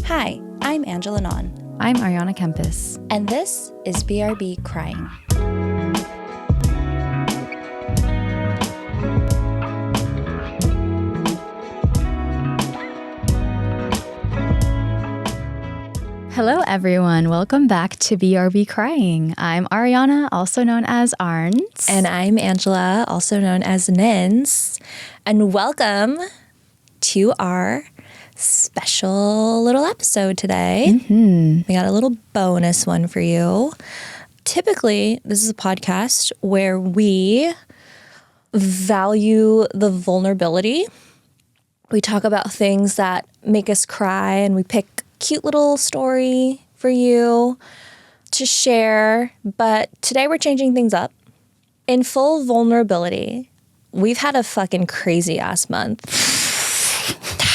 Hi, I'm Angela Non. I'm Ariana Kempis. And this is BRB Crying. Hello, everyone. Welcome back to BRB Crying. I'm Ariana, also known as Arns. And I'm Angela, also known as Nins. And welcome to our special little episode today. We got a little bonus one for you. Typically, this is a podcast where we value the vulnerability. We talk about things that make us cry, and we pick cute little story for you to share. But today we're changing things up. In full vulnerability, we've had a fucking crazy ass month.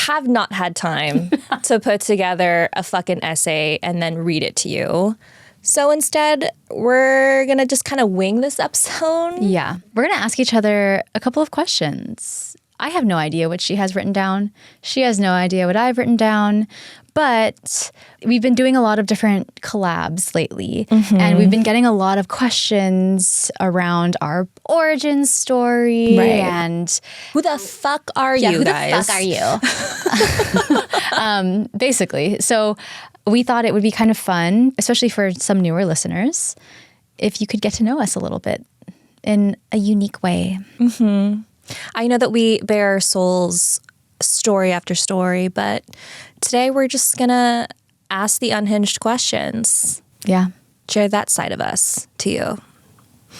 Have not had time to put together a fucking essay and then read it to you. So instead, we're going to just kind of wing this episode. Yeah. We're going to ask each other a couple of questions. I have no idea what she has written down. She has no idea what I've written down. But we've been doing a lot of different collabs lately. And we've been getting a lot of questions around our origin story. Right. And who the fuck are you guys? Who the fuck are you? Basically. So we thought it would be kind of fun, especially for some newer listeners, if you could get to know us a little bit in a unique way. I know that we bare our souls story after story, but today we're just gonna ask the unhinged questions. Yeah. Share that side of us to you.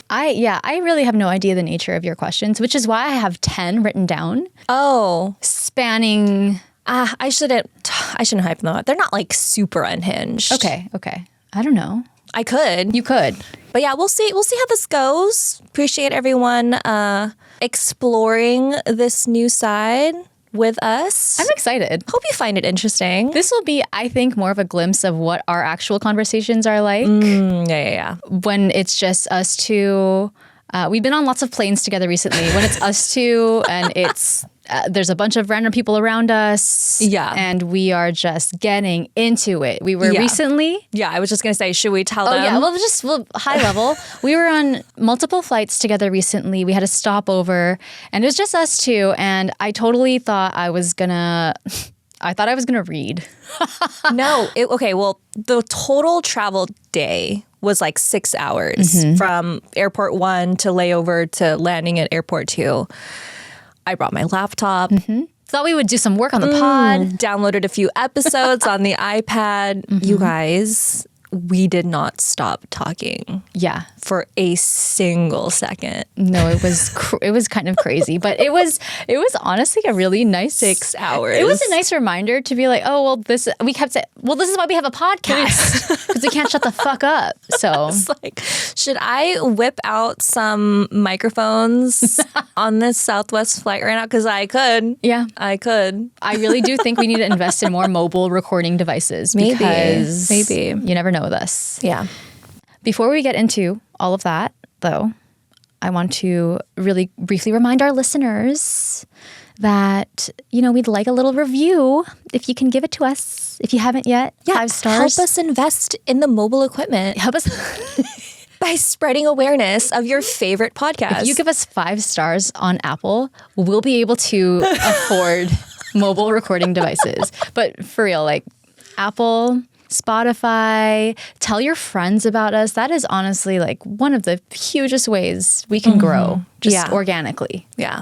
I really have no idea the nature of your questions, which is why I have 10 written down. Oh. Spanning. I shouldn't hype them up. They're not like super unhinged. Okay. I don't know. I could. You could. But yeah, we'll see how this goes. Appreciate everyone exploring this new side with us. I'm excited. Hope you find it interesting. This will be, I think, more of a glimpse of what our actual conversations are like. Yeah. When it's just us two. We've been on lots of planes together recently. When it's us two and it's there's a bunch of random people around us. Yeah. And we are just getting into it. We were recently. Yeah, I was just going to say, should we tell them? Oh, yeah. Well, high level. We were on multiple flights together recently. We had a stopover and it was just us two. And I totally thought I was going to read. No. Well, the total travel day was like 6 hours from airport 1 to layover to landing at airport 2. I brought my laptop. Thought we would do some work on the pod. Downloaded a few episodes on the iPad. You guys, we did not stop talking. Yeah. For a single second. No, it was kind of crazy, but it was honestly a really nice 6 hours. It was a nice reminder to be like, oh, well, this is why we have a podcast because we can't shut the fuck up. So it's like, should I whip out some microphones on this Southwest flight right now? Because I could. Yeah, I could. I really do think we need to invest in more mobile recording devices. Because maybe you never know with us. Yeah. Before we get into all of that, though, I want to really briefly remind our listeners that, we'd like a little review if you can give it to us. If you haven't yet, 5 stars. Help us invest in the mobile equipment. Help us by spreading awareness of your favorite podcast. If you give us 5 stars on Apple, we'll be able to afford mobile recording devices. But for real, like Apple, Spotify, tell your friends about us. That is honestly like one of the hugest ways we can grow just organically. Yeah.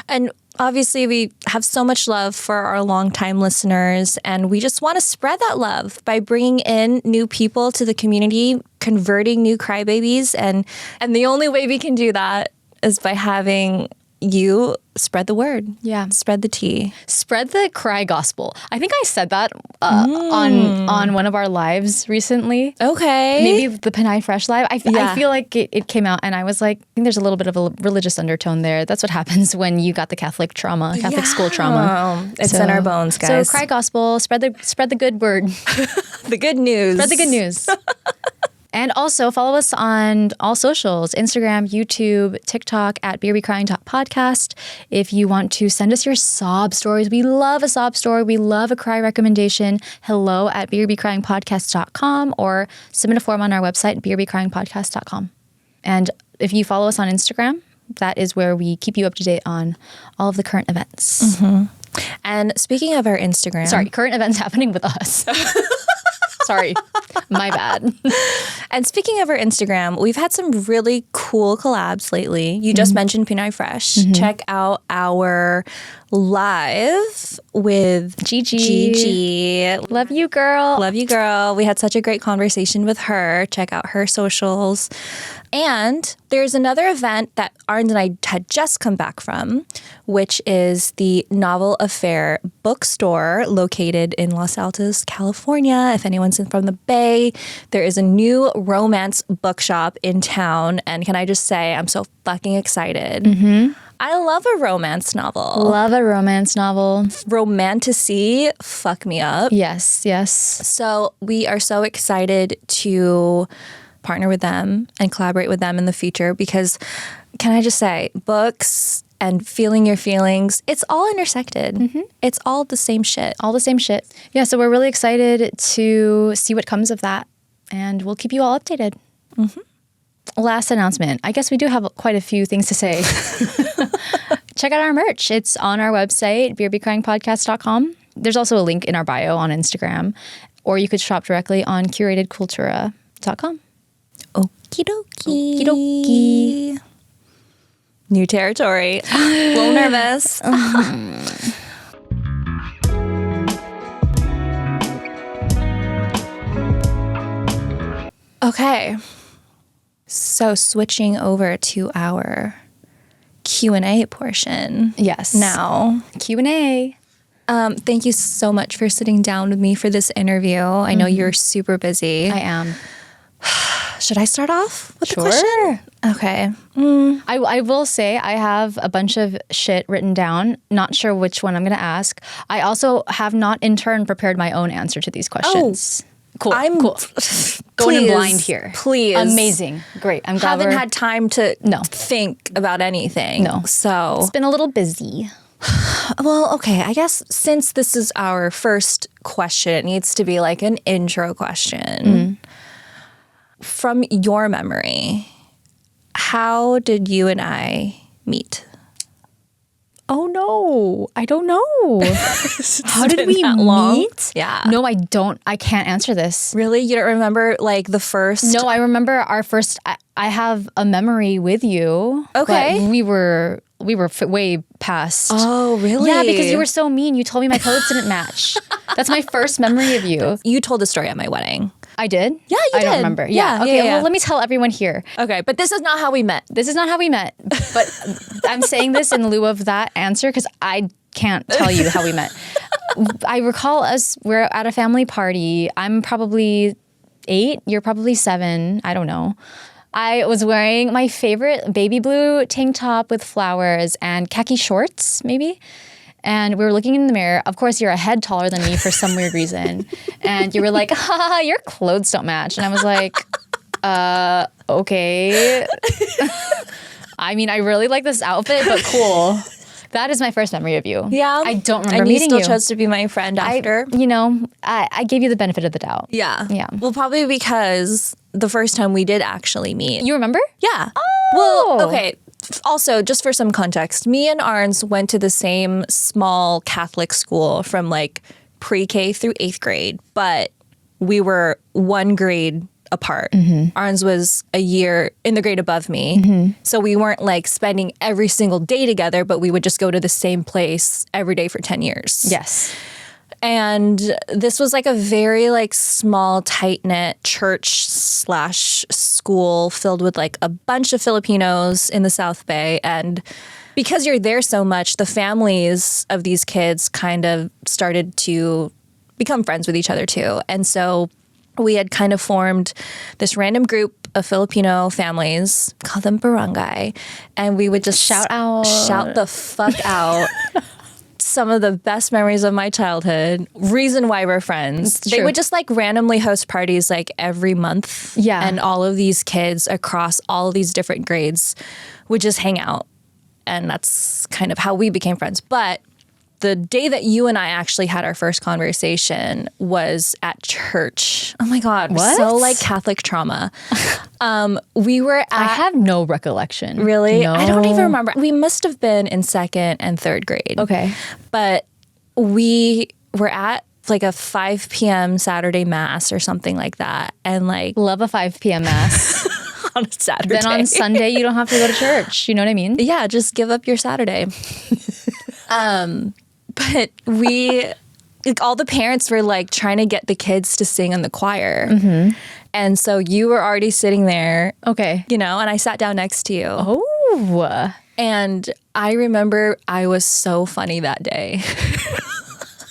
And obviously we have so much love for our longtime listeners, and we just want to spread that love by bringing in new people to the community, converting new crybabies. And the only way we can do that is by having you spread the word. Yeah. Spread the tea. Spread the cry gospel. I think I said that on one of our lives recently. Okay. Maybe the Penai Fresh Live. I feel like it came out and I was like, I think there's a little bit of a religious undertone there. That's what happens when you got the Catholic school trauma. It's in our bones, guys. So cry gospel, spread the good word. The good news. Spread the good news. And also follow us on all socials, Instagram, YouTube, TikTok at BRBCrying.podcast. If you want to send us your sob stories, we love a sob story. We love a cry recommendation. Hello at BRBCryingPodcast.com or submit a form on our website, BRBCryingPodcast.com. And if you follow us on Instagram, that is where we keep you up to date on all of the current events. And speaking of our Instagram. Sorry, current events happening with us. Sorry, my bad. And speaking of our Instagram, we've had some really cool collabs lately. You just mentioned Pinot Fresh. Check out our live with Gigi. Love you, girl. Love you, girl. We had such a great conversation with her. Check out her socials. And there's another event that Arns and I had just come back from, which is the Novel Affair bookstore located in Los Altos, California. If anyone's from the Bay, there is a new romance bookshop in town. And can I just say, I'm so fucking excited. I love a romance novel. Love a romance novel. Romantasy, fuck me up. Yes, yes. So we are so excited to partner with them and collaborate with them in the future because, can I just say, books and feeling your feelings, it's all intersected. It's all the same shit. All the same shit. Yeah, so we're really excited to see what comes of that, and we'll keep you all updated. Last announcement. I guess we do have quite a few things to say. Check out our merch. It's on our website, BRBCryingPodcast.com. There's also a link in our bio on Instagram, or you could shop directly on curatedcultura.com. Okie dokie. Okie dokie. New territory. A little nervous. Okay. So switching over to our Q&A portion. Yes. Now. Q&A. Thank you so much for sitting down with me for this interview. I know you're super busy. I am. Should I start off with the Sure. question? Okay. I will say I have a bunch of shit written down. Not sure which one I'm going to ask. I also have not in turn prepared my own answer to these questions. Cool. Cool. Going in blind here. Please. Amazing. Great. I'm glad Haven't had time to think about anything. No. So it's been a little busy. Well, okay. I guess since this is our first question, it needs to be like an intro question. From your memory, how did you and I meet? Oh no, I don't know. How did we meet? Yeah. No, I don't. I can't answer this. Really? You don't remember like the first? No, I remember our first. I have a memory with you. Okay. But we were way past. Oh, really? Yeah, because you were so mean. You told me my clothes didn't match. That's my first memory of you. You told the story at my wedding. I did? Yeah, you did. I don't did. remember. Yeah, Okay, yeah. well, let me tell everyone here. Okay, but this is not how we met. This is not how we met. But I'm saying this in lieu of that answer because I can't tell you how we met. I recall we're at a family party. I'm probably 8. You're probably 7. I don't know. I was wearing my favorite baby blue tank top with flowers and khaki shorts, maybe. And we were looking in the mirror. Of course, you're a head taller than me for some weird reason. And you were like, ha, your clothes don't match. And I was like, okay. I mean, I really like this outfit, but cool. That is my first memory of you. Yeah. I don't remember and meeting you. you. Still chose to be my friend after. I gave you the benefit of the doubt. Yeah. Yeah. Well, probably because the first time we did actually meet. You remember? Yeah. Oh. Well, okay. Also, just for some context, me and Arns went to the same small Catholic school from like pre-K through 8th grade, but we were one grade apart. Arns was a year in the grade above me. So we weren't like spending every single day together, but we would just go to the same place every day for 10 years. Yes. And this was like a very like small, tight-knit church/school filled with like a bunch of Filipinos in the South Bay. And because you're there so much, the families of these kids kind of started to become friends with each other too. And so we had kind of formed this random group of Filipino families, call them barangay, and we would just Shout out. shout the fuck out. some of the best memories of my childhood. Reason why we're friends. It's They true. would just like randomly host parties like every month. Yeah. And all of these kids across all of these different grades would just hang out. And that's kind of how we became friends. But the day that you and I actually had our first conversation was at church. Oh my God. What? So like Catholic trauma. We were at... I have no recollection. Really? No. I don't even remember. We must have been in second and third grade. Okay. But we were at like a 5 p.m. Saturday mass or something like that. And like Love a 5 p.m. mass. on a Saturday. Then on Sunday, you don't have to go to church. You know what I mean? Yeah, just give up your Saturday. But we, like, all the parents were like trying to get the kids to sing in the choir. Mm-hmm. And so you were already sitting there, Okay. you know, and I sat down next to you. Oh. And I remember I was so funny that day.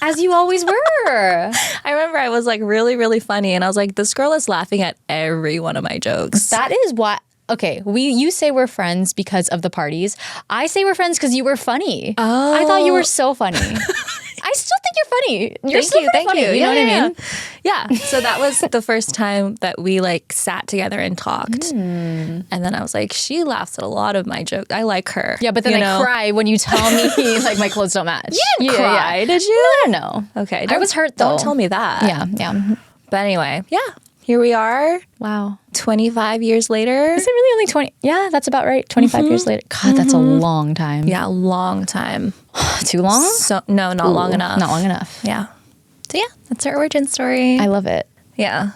As you always were. I remember I was like really, really funny. And I was like, this girl is laughing at every one of my jokes. That is what. Okay, you say we're friends because of the parties. I say we're friends because you were funny. Oh. I thought you were so funny. I still think you're funny. You're still pretty funny. You know what I mean? Yeah. So that was the first time that we like sat together and talked. And then I was like, she laughs at a lot of my jokes. I like her. Yeah, but then you I know? cry when you tell me like my clothes don't match. You didn't cry, did you? I don't know. Okay. I was hurt though. Don't tell me that. Yeah. But anyway, yeah. Here we are, Wow. 25 years later. Is it really only 20? Yeah, that's about right. 25 years later. God, that's a long time. Yeah, long time. Too long? So no, not long enough. Not long enough. Yeah. So yeah, that's our origin story. I love it. Yeah.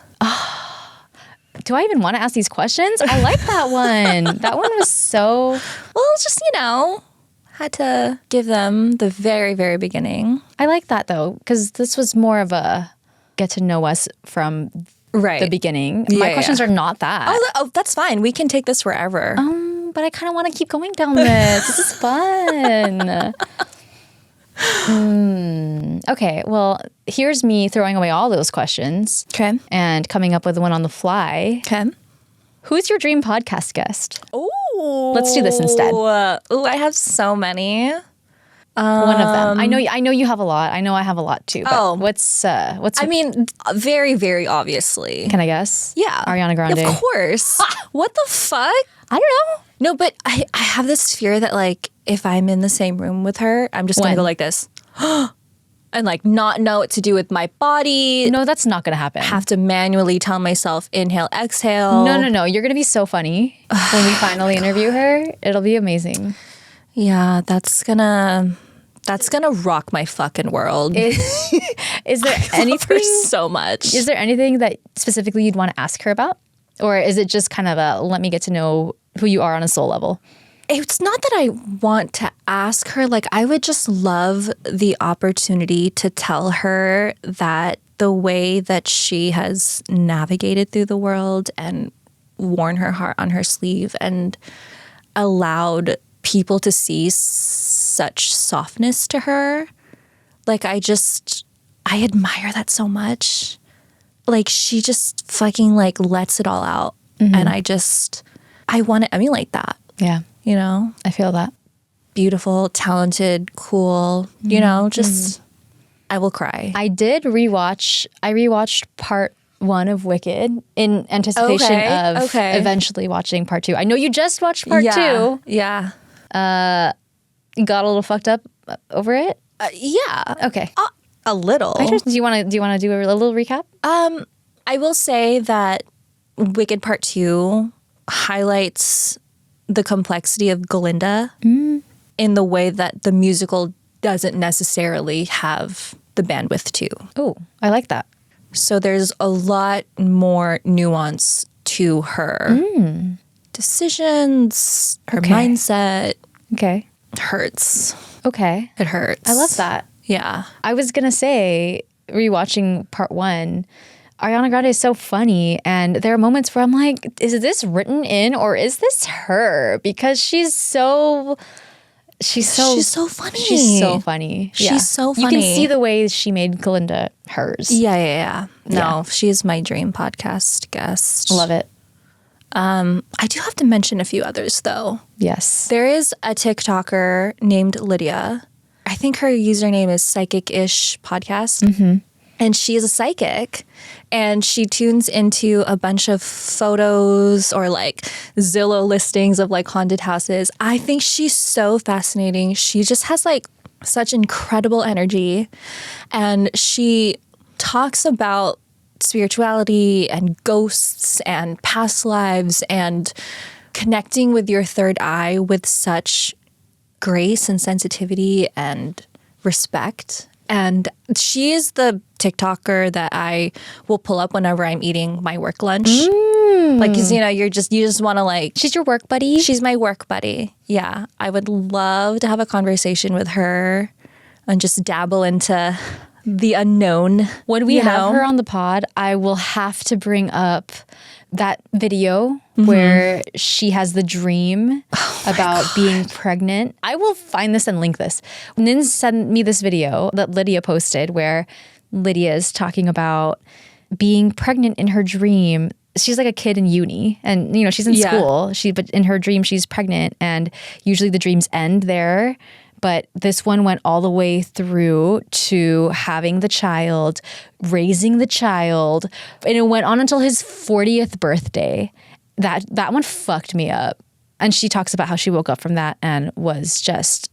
Do I even want to ask these questions? I like that one. That one was so... Well, just, you know, had to give them the very, very beginning. I like that though, because this was more of a get to know us from the beginning. My questions are not that. Oh, that's fine. We can take this wherever. But I kind of want to keep going down this. This is fun. Okay, well, here's me throwing away all those questions. Okay. And coming up with one on the fly. Okay. Who's your dream podcast guest? Oh, Let's do this instead. Oh, I have so many. One of them. I know you have a lot. I know I have a lot too. But Oh. what's I mean, very, very obviously. can I guess? Yeah. Ariana Grande. Of course. What the fuck? I don't know. No, but I have this fear that like if I'm in the same room with her, I'm just gonna When? go like this. And like not know what to do with my body. No, that's not going to happen. Have to manually tell myself inhale, exhale. No. You're going to be so funny when we finally interview her. It'll be amazing. Yeah, that's gonna rock my fucking world. Is there Love her anything? so much. Is there anything that specifically you'd want to ask her about, or is it just kind of a let me get to know who you are on a soul level? It's not that I want to ask her. Like, I would just love the opportunity to tell her that the way that she has navigated through the world and worn her heart on her sleeve and allowed people to see such softness to her. Like, I admire that so much. Like, she just fucking like lets it all out. And I want to emulate that. Yeah, You know, I feel that. beautiful, talented, cool, you know, just I will cry. I rewatched part 1 of Wicked in anticipation of eventually watching part 2. I know you just watched part 2. Yeah. Got a little fucked up over it. Yeah. Okay. A little. Do you want to do a little recap? I will say that Wicked Part 2 highlights the complexity of Glinda in the way that the musical doesn't necessarily have the bandwidth to. Oh, I like that. So there's a lot more nuance to her decisions, her mindset. Okay. It hurts. Okay. It hurts. I love that. Yeah. I was going to say, rewatching part 1, Ariana Grande is so funny. And there are moments where I'm like, is this written in or is this her? Because she's so funny. She's so funny. She's so funny. She's so You funny. can see the way she made Glinda hers. Yeah. No, she's my dream podcast guest. Love it. I do have to mention a few others though. Yes. There is a TikToker named Lydia I think her username is Psychic-ish Podcast. And she is a psychic, and she tunes into a bunch of photos or like Zillow listings of like haunted houses. I think she's so fascinating. She just has like such incredible energy, and she talks about spirituality and ghosts and past lives and connecting with your third eye with such grace and sensitivity and respect. And she is the TikToker that I will pull up whenever I'm eating my work lunch. Like, 'cause, you know, you just want to like... She's your work buddy? She's my work buddy. Yeah. I would love to have a conversation with her and just dabble into the unknown. When we have her on the pod, I will have to bring up that video where she has the dream about being pregnant. I will find this and link this. Nins sent me this video that Lydia posted where Lydia is talking about being pregnant in her dream. She's like a kid in uni and, you know, she's in school. But in her dream, she's pregnant, and usually the dreams end there. But this one went all the way through to having the child, raising the child, and it went on until his 40th birthday. That one fucked me up. And she talks about how she woke up from that and was just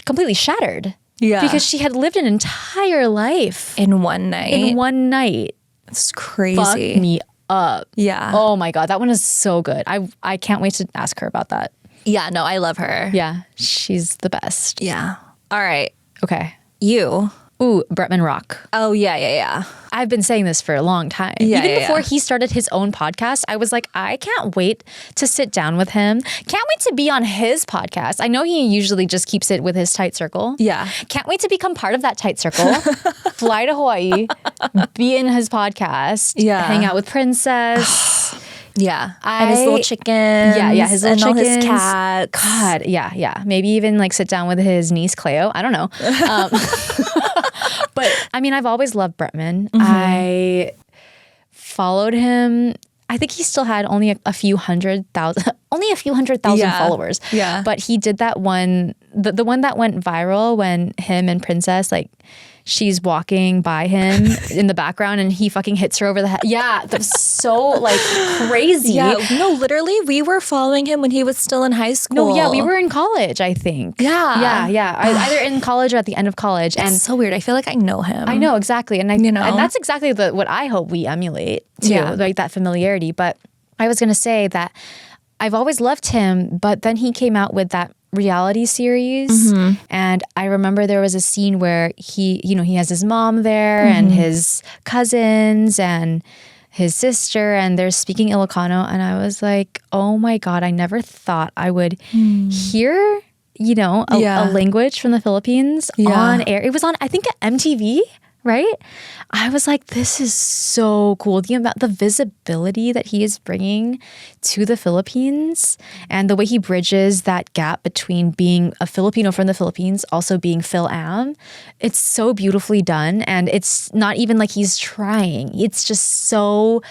completely shattered. Yeah. Because she had lived an entire life. In one night. It's crazy. Fucked me up. Yeah. Oh my God. That one is so good. I can't wait to ask her about that. Yeah, no, I love her. Yeah, she's the best. Yeah. All right. Okay. You. Ooh, Bretman Rock. Oh, yeah. I've been saying this for a long time. Even before he started his own podcast, I was like, I can't wait to sit down with him. Can't wait to be on his podcast. I know he usually just keeps it with his tight circle. Yeah. Can't wait to become part of that tight circle. Fly to Hawaii, be in his podcast, hang out with Princess. Yeah. And his little chickens. Yeah, his little chickens. His cats. God, yeah. Maybe even like sit down with his niece, Cleo. I don't know. But I mean, I've always loved Bretman. I followed him. I think he still had only a few hundred thousand followers. Yeah. But he did that one, the one that went viral when him and Princess, like, she's walking by him in the background and he fucking hits her over the head. Yeah, that's so like crazy. Yeah, no, literally, we were following him when he was still in high school. No, yeah, we were in college, I think. Yeah. Either in college or at the end of college. It's so weird. I feel like I know him. I know, exactly. And and that's exactly what I hope we emulate too, like that familiarity. But I was going to say that I've always loved him, but then he came out with that reality series, and I remember there was a scene where he has his mom there and his cousins and his sister, and they're speaking Ilocano, and I was like, oh my God, I never thought I would hear a language from the Philippines on air. It was on, I think, MTV, right? I was like, this is so cool. The visibility that he is bringing to the Philippines and the way he bridges that gap between being a Filipino from the Philippines, also being Phil-Am. It's so beautifully done. And it's not even like he's trying. It's just so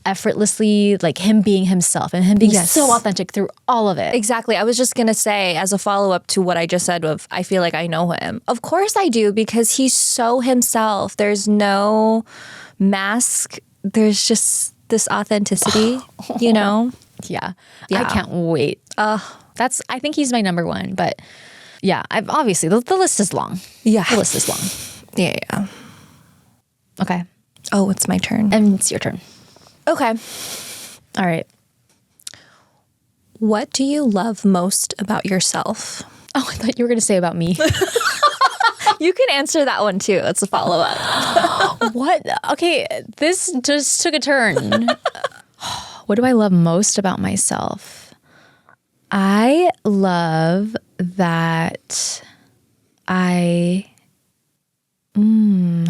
effortlessly, like him being himself and him being so authentic through all of it. Exactly. I was just going to say, as a follow-up to what I just said of, I feel like I know him. Of course I do, because he's so himself. There's no mask. There's just this authenticity, Yeah. I can't wait. I think he's my number one, but yeah, I've obviously, the list is long. Yeah. The list is long. Yeah. Okay. Oh, it's my turn. And it's your turn. Okay. All right. What do you love most about yourself? Oh, I thought you were going to say about me. You can answer that one too. It's a follow-up. What? Okay, this just took a turn. What do I love most about myself? I love that how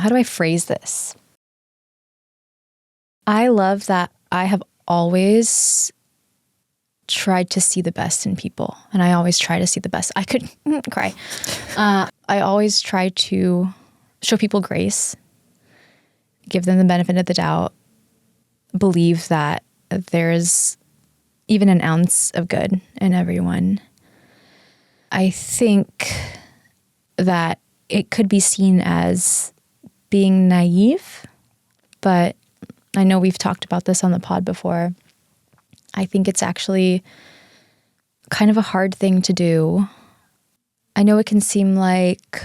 do I phrase this? I love that I have always tried to see the best in people, and I always try to see the best. I could cry. I always try to show people grace, give them the benefit of the doubt, believe that there's even an ounce of good in everyone. I think that it could be seen as being naive, but I know we've talked about this on the pod before. I think it's actually kind of a hard thing to do. I know it can seem like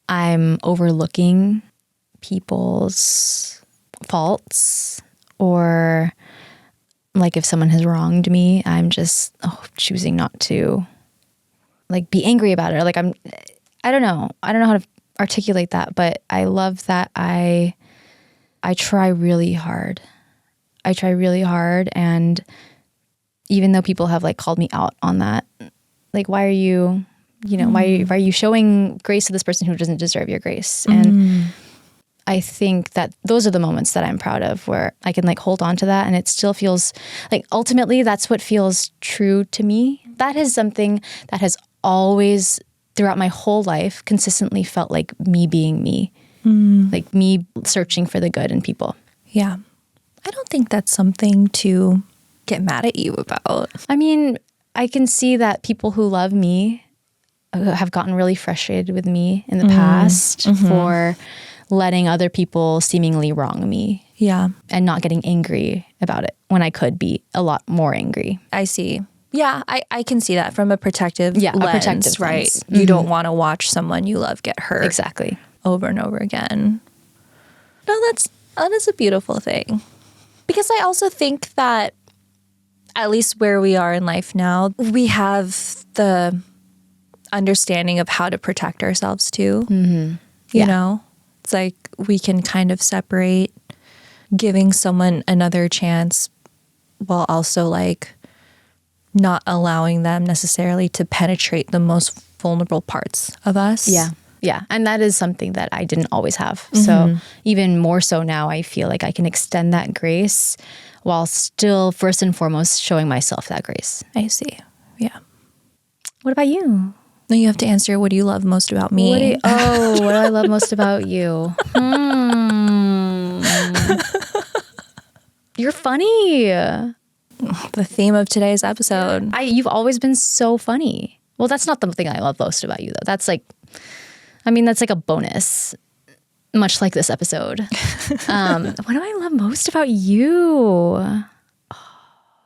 I'm overlooking people's faults, or like if someone has wronged me, I'm just choosing not to like be angry about it. Or like I don't know how to articulate that, but I love that I try really hard. And even though people have like called me out on that, like, why are you, why are you showing grace to this person who doesn't deserve your grace? And I think that those are the moments that I'm proud of, where I can like hold on to that, and it still feels like ultimately that's what feels true to me. That is something that has always throughout my whole life consistently felt like me being me, like me searching for the good in people. Yeah. I don't think that's something to get mad at you about. I mean, I can see that people who love me have gotten really frustrated with me in the past for letting other people seemingly wrong me. Yeah. And not getting angry about it when I could be a lot more angry. I see. Yeah, I can see that from a protective lens, a protective right? lens. You don't want to watch someone you love get hurt. Exactly. Over and over again. No, that is a beautiful thing. Because I also think that at least where we are in life now, we have the understanding of how to protect ourselves too. You know? It's like we can kind of separate giving someone another chance while also like not allowing them necessarily to penetrate the most vulnerable parts of us. Yeah. Yeah. And that is something that I didn't always have. So even more so now, I feel like I can extend that grace while still first and foremost showing myself that grace. I see. Yeah. What about you? No, you have to answer, what do you love most about me? What do I love most about you? You're funny. The theme of today's episode. You've always been so funny. Well, that's not the thing I love most about you, though. That's like a bonus, much like this episode. What do I love most about you?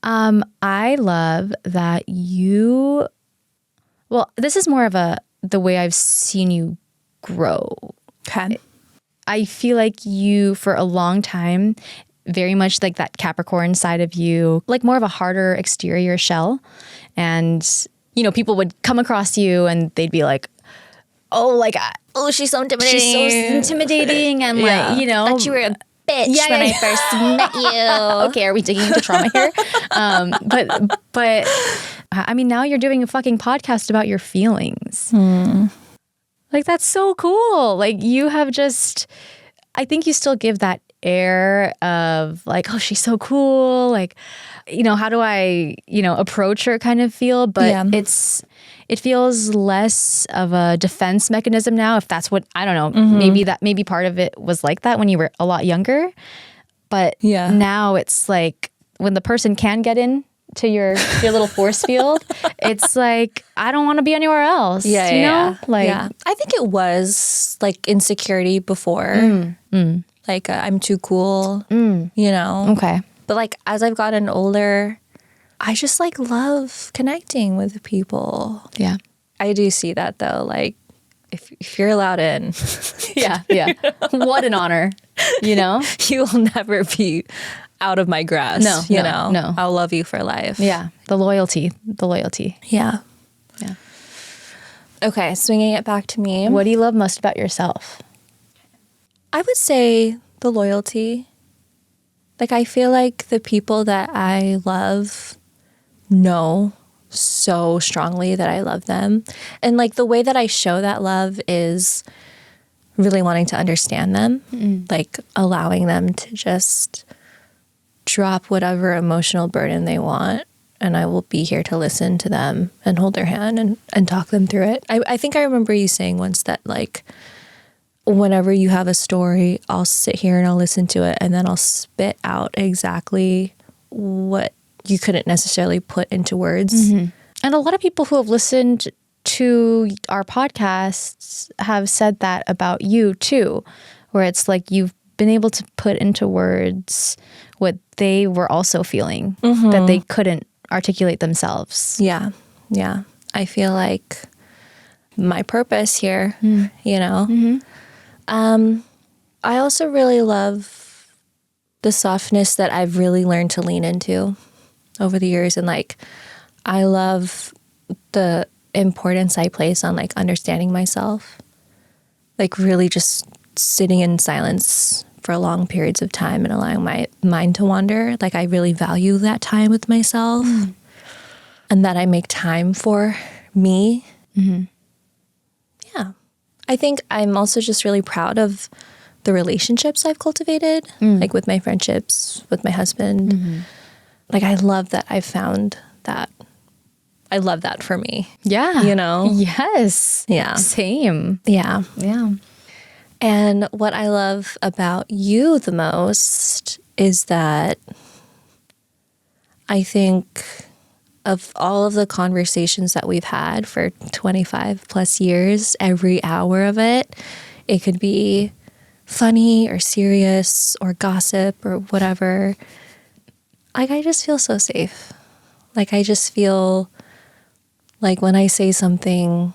I love that you, well, this is more of the way I've seen you grow. Okay. I feel like you, for a long time, very much like that Capricorn side of you, like more of a harder exterior shell. And, people would come across you and they'd be like, she's so intimidating. She's so intimidating. And Thought you were a bitch when I first met you. Okay, are we digging into trauma here? But I mean, now you're doing a fucking podcast about your feelings. Like, that's so cool. Like, you have I think you still give that air of like, she's so cool. Like, how do I, approach her kind of feel? But it feels less of a defense mechanism now, if that's what, I don't know, maybe part of it was like that when you were a lot younger. But now it's like when the person can get in to your little force field, it's like, I don't want to be anywhere else. I think it was like insecurity before. Like I'm too cool, Okay. But like as I've gotten older, I just like love connecting with people. Yeah. I do see that though. Like if you're allowed in. Yeah. What an honor, You will never be out of my grasp. No. I'll love you for life. Yeah. The loyalty. Yeah. Okay. Swinging it back to me. What do you love most about yourself? I would say the loyalty. Like, I feel like the people that I love know so strongly that I love them. And like the way that I show that love is really wanting to understand them, like allowing them to just drop whatever emotional burden they want. And I will be here to listen to them and hold their hand and talk them through it. I think I remember you saying once that like, whenever you have a story, I'll sit here and I'll listen to it and then I'll spit out exactly what you couldn't necessarily put into words. And a lot of people who have listened to our podcasts have said that about you too, where it's like you've been able to put into words what they were also feeling that they couldn't articulate themselves. Yeah. Yeah. I feel like my purpose here, you know. I also really love the softness that I've really learned to lean into over the years. And like, I love the importance I place on like understanding myself, like really just sitting in silence for long periods of time and allowing my mind to wander. Like I really value that time with myself and that I make time for me. Yeah. I think I'm also just really proud of the relationships I've cultivated, like with my friendships, with my husband. Like I love that I found that. I love that for me. Yeah. You know? Yes. Yeah. Same. Yeah. Yeah. And what I love about you the most is that I think of all of the conversations that we've had for 25 plus years, every hour of it, it could be funny or serious or gossip or whatever. Like, I just feel so safe. Like, I just feel like when I say something,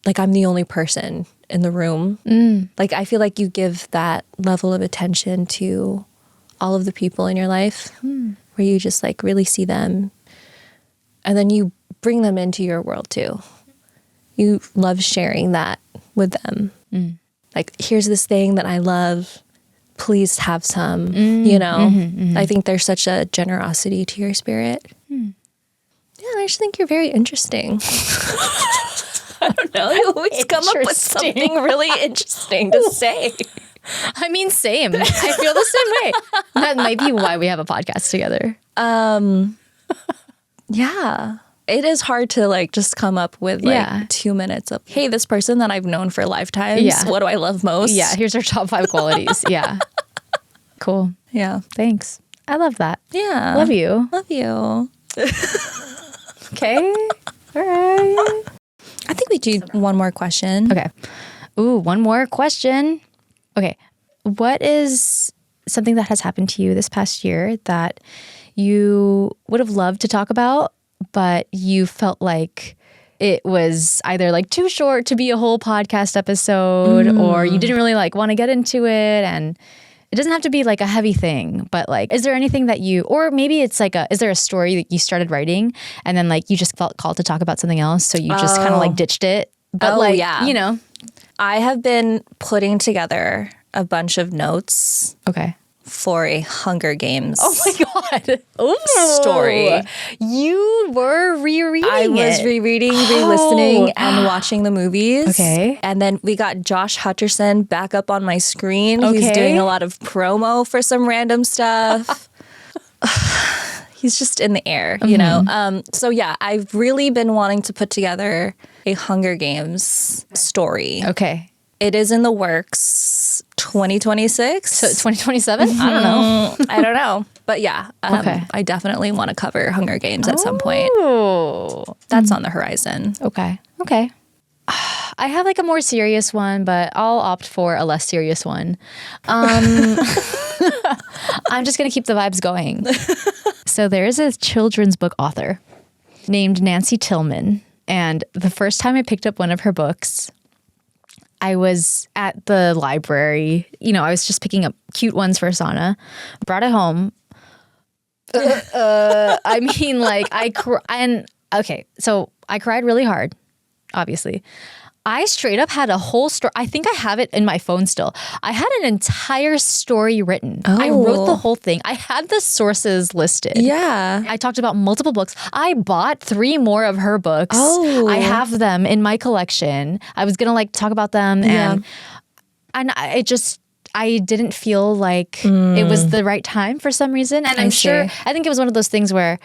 like I'm the only person in the room. Like, I feel like you give that level of attention to all of the people in your life where you just like really see them. And then you bring them into your world too. You love sharing that with them. Like, here's this thing that I love. Please have some, you know? I think there's such a generosity to your spirit. Yeah, I just think you're very interesting. I don't know. You always come up with something really interesting to say. I mean, same. I feel the same way. That might be why we have a podcast together. Yeah. It is hard to like just come up with like 2 minutes of, hey, this person that I've known for lifetimes, what do I love most? Yeah, here's our top 5 qualities. Yeah. Cool. Yeah. Thanks. I love that. Yeah. Love you. Love you. Okay. All right. I think we do one more question. Okay. Ooh, one more question. Okay. What is something that has happened to you this past year that you would have loved to talk about, but you felt like it was either like too short to be a whole podcast episode or you didn't really like want to get into it? And it doesn't have to be like a heavy thing, but like, is there anything that you, or maybe it's like is there a story that you started writing and then like you just felt called to talk about something else, so you just kind of like ditched it? But you know. I have been putting together a bunch of notes. Okay. For a Hunger Games. Oh my God. Ooh. Story. You were rereading I was rereading, re-listening, and watching the movies. Okay. And then we got Josh Hutcherson back up on my screen. He's doing a lot of promo for some random stuff. He's just in the air, you know? So yeah, I've really been wanting to put together a Hunger Games story. Okay. It is in the works. 2026. So 2027? I don't know. I don't know. But yeah, I definitely want to cover Hunger Games at some point. That's on the horizon. Okay. Okay. I have like a more serious one, but I'll opt for a less serious one. I'm just going to keep the vibes going. So there is a children's book author named Nancy Tillman. And the first time I picked up one of her books, I was at the library. You know, I was just picking up cute ones for Asana, brought it home. I mean, like, so I cried really hard, obviously. I straight up had a whole story. I think I have it in my phone still. I had an entire story written. I wrote the whole thing. I had the sources listed. Yeah. I talked about multiple books. I bought 3 more of her books. I have them in my collection. I was going to like talk about them. And I didn't feel like it was the right time for some reason. And I think it was one of those things where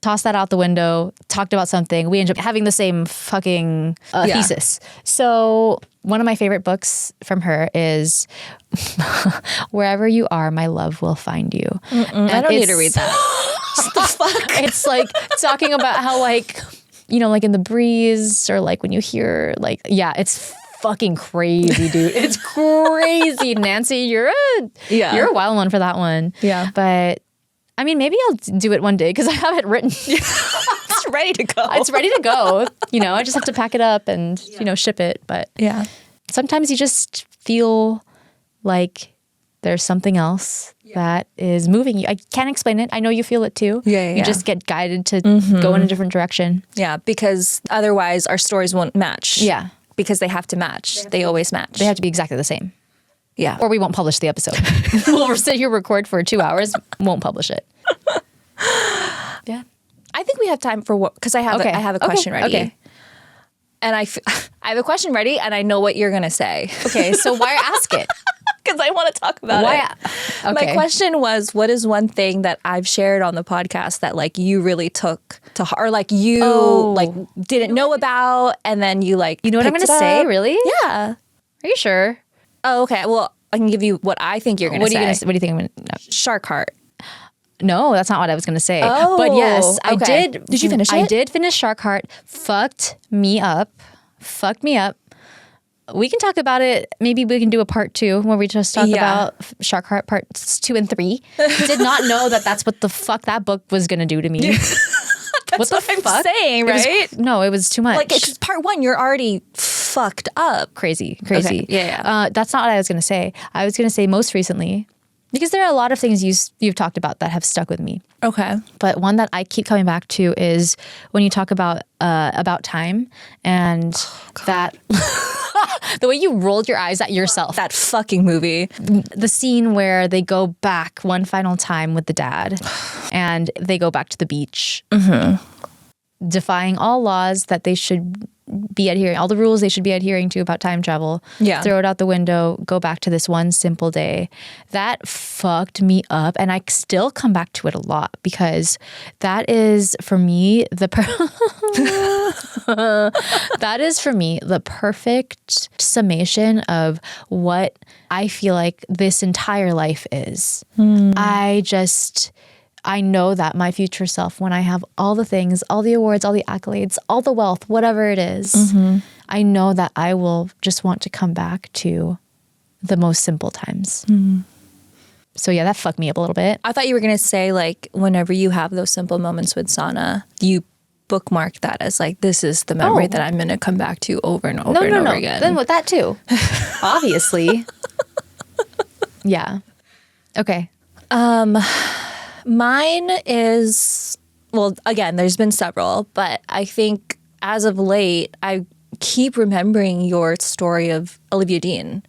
tossed that out the window, talked about something. We ended up having the same fucking thesis. So one of my favorite books from her is Wherever You Are, My Love Will Find You. I don't need to read that. What the fuck? It's like talking about how like like in the breeze, or like when you hear like, yeah, it's fucking crazy, dude. It's crazy. Nancy, you're a wild one for that one. Yeah. But I mean, maybe I'll do it one day because I have it written. It's ready to go. It's ready to go. I just have to pack it up and, ship it. But yeah, sometimes you just feel like there's something else that is moving you. I can't explain it. I know you feel it too. Yeah. You just get guided to go in a different direction. Yeah, because otherwise our stories won't match. Yeah. Because they have to match. They always match. They have to be exactly the same. Yeah. Or we won't publish the episode. We'll sit here, record for 2 hours, won't publish it. Yeah. I think we have time for what, because I have a question ready. Okay. And I have a question ready, and I know what you're going to say. Okay, so why ask it? Because I want to talk about it. Okay. My question was, what is one thing that I've shared on the podcast that like you really took to heart, or like you like didn't know about, and then you like what I'm going to say? Really? Yeah. Are you sure? Oh, okay. Well, I can give you what I think you're going to say. What do you think I'm going to? No. Shark heart. No, that's not what I was going to say. Oh, but yes, okay. I did. Did you finish it? I did finish Shark Heart. Fucked me up. We can talk about it. Maybe we can do a part 2 where we just talk about Shark Heart parts 2 and 3. Did not know that that's what the fuck that book was going to do to me. That's what I'm saying, right? It was too much. Like, it's just part 1, you're already fucked up. Crazy. Okay. Yeah. That's not what I was going to say. I was going to say most recently, because there are a lot of things you've talked about that have stuck with me. Okay. But one that I keep coming back to is when you talk about time and that the way you rolled your eyes at yourself. That fucking movie. The scene where they go back one final time with the dad and they go back to the beach. Mm-hmm. Defying all laws that they should be adhering, all the rules they should be adhering to about time travel. Yeah. Throw it out the window, go back to this one simple day. That fucked me up, and I still come back to it a lot because that is for me the that is for me the perfect summation of what I feel like this entire life is. I know that my future self, when I have all the things, all the awards, all the accolades, all the wealth, whatever it is, I know that I will just want to come back to the most simple times. So yeah, that fucked me up a little bit. I thought you were going to say like whenever you have those simple moments with Sana, you bookmark that as like, this is the memory that I'm going to come back to over and over and over again. Then with that too. Obviously. Yeah. Okay. Mine is, well, again, there's been several, but I think as of late, I keep remembering your story of Olivia Dean.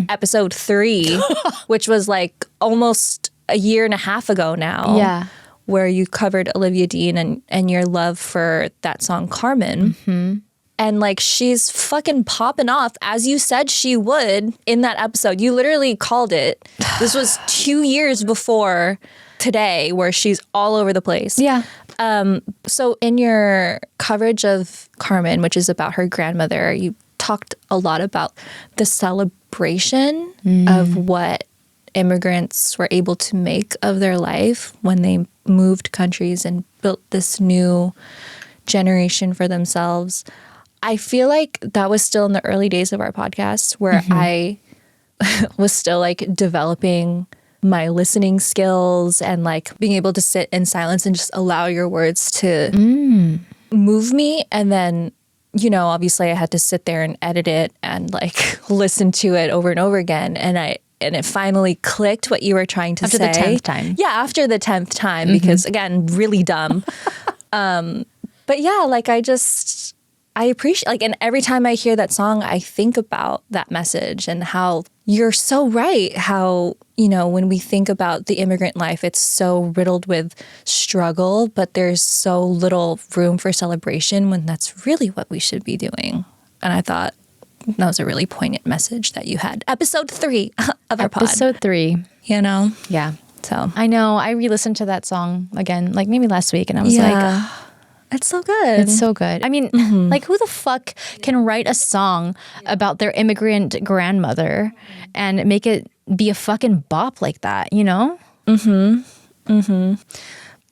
Episode 3, which was like almost a year and a half ago now. Yeah. Where you covered Olivia Dean and your love for that song Carmen. Mm-hmm. And like she's fucking popping off as you said she would in that episode. You literally called it. This was 2 years before today where she's all over the place. Yeah. So in your coverage of Carmen, which is about her grandmother, you talked a lot about the celebration of what immigrants were able to make of their life when they moved countries and built this new generation for themselves. I feel like that was still in the early days of our podcast where I was still like developing my listening skills and like being able to sit in silence and just allow your words to move me. And then, you know, obviously I had to sit there and edit it and like listen to it over and over again. And it finally clicked what you were trying to say. After the 10th time. Yeah, after the 10th time, because again, really dumb. But yeah, like I appreciate, like, and every time I hear that song, I think about that message and how you're so right. How, you know, when we think about the immigrant life, it's so riddled with struggle, but there's so little room for celebration when that's really what we should be doing. And I thought that was a really poignant message that you had. Episode 3 of our pod. Episode 3. You know? Yeah. So I know. I re-listened to that song again, like maybe last week, and I was like, it's so good. It's so good. I mean, like who the fuck can write a song about their immigrant grandmother and make it be a fucking bop like that, you know?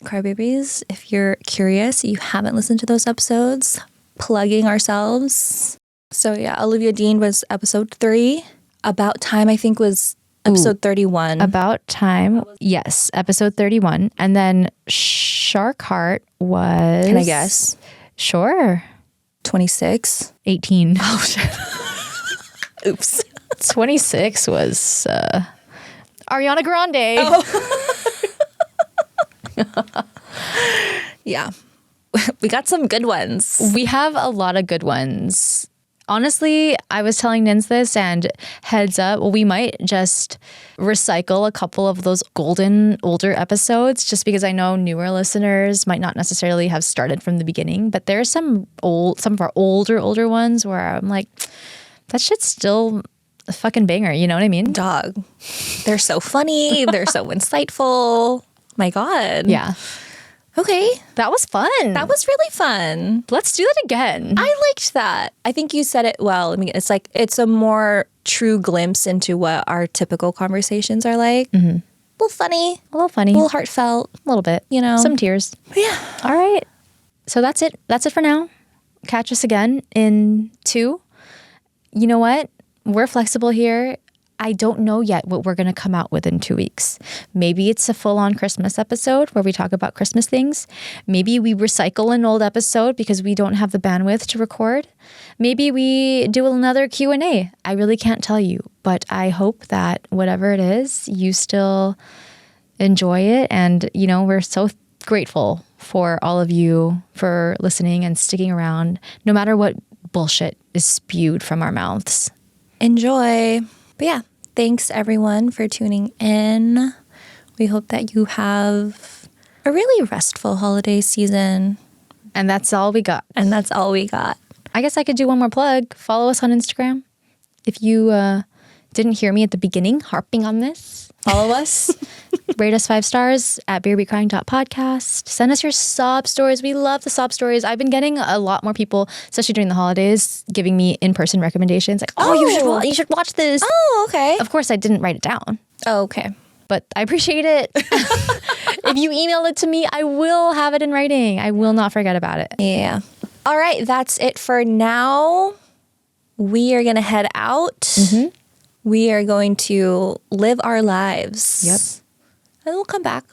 Crybabies, if you're curious, you haven't listened to those episodes, plugging ourselves. So yeah, Olivia Dean was episode 3. About Time, I think, was episode 31. About Time, yes, episode 31. And then Shark Heart was... Can I guess? Sure. 26. 18. Oh, shit. Oops. 26 was Ariana Grande. Oh. Yeah. We got some good ones. We have a lot of good ones. Honestly, I was telling Nins this, and heads up, we might just recycle a couple of those golden older episodes, just because I know newer listeners might not necessarily have started from the beginning. But there's some of our older ones where I'm like, that shit's still a fucking banger. You know what I mean? Dog. They're so funny. They're so insightful. My God. Yeah. Okay. That was fun. That was really fun. Let's do that again. I liked that. I think you said it well. I mean, it's like, it's a more true glimpse into what our typical conversations are like. Mm-hmm. A little funny. A little funny. A little heartfelt. A little bit. You know. Some tears. Yeah. All right. So that's it. That's it for now. Catch us again in 2. You know what? We're flexible here. I don't know yet what we're going to come out with in 2 weeks. Maybe it's a full-on Christmas episode where we talk about Christmas things. Maybe we recycle an old episode because we don't have the bandwidth to record. Maybe we do another Q&A. I really can't tell you, but I hope that whatever it is, you still enjoy it. And, you know, we're so grateful for all of you for listening and sticking around, no matter what bullshit is spewed from our mouths. Enjoy. But yeah, thanks everyone for tuning in. We hope that you have a really restful holiday season. And that's all we got. And that's all we got. I guess I could do one more plug. Follow us on Instagram. If you didn't hear me at the beginning harping on this, follow us. Rate us 5 stars at beerbeatcrying.podcast. Send us your sob stories. We love the sob stories. I've been getting a lot more people, especially during the holidays, giving me in-person recommendations. Like, you should watch this. Oh, okay. Of course, I didn't write it down. Oh, okay. But I appreciate it. If you email it to me, I will have it in writing. I will not forget about it. Yeah. All right. That's it for now. We are going to head out. Mm-hmm. We are going to live our lives. Yep. And we'll come back.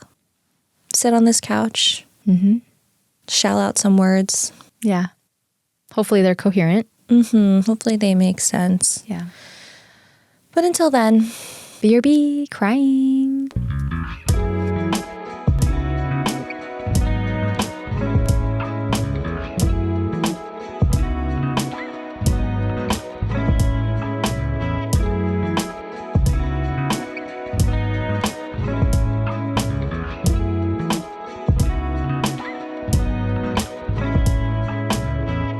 Sit on this couch. Mm-hmm. Shout out some words. Yeah. Hopefully they're coherent. Mm-hmm. Hopefully they make sense. Yeah. But until then, BRB crying.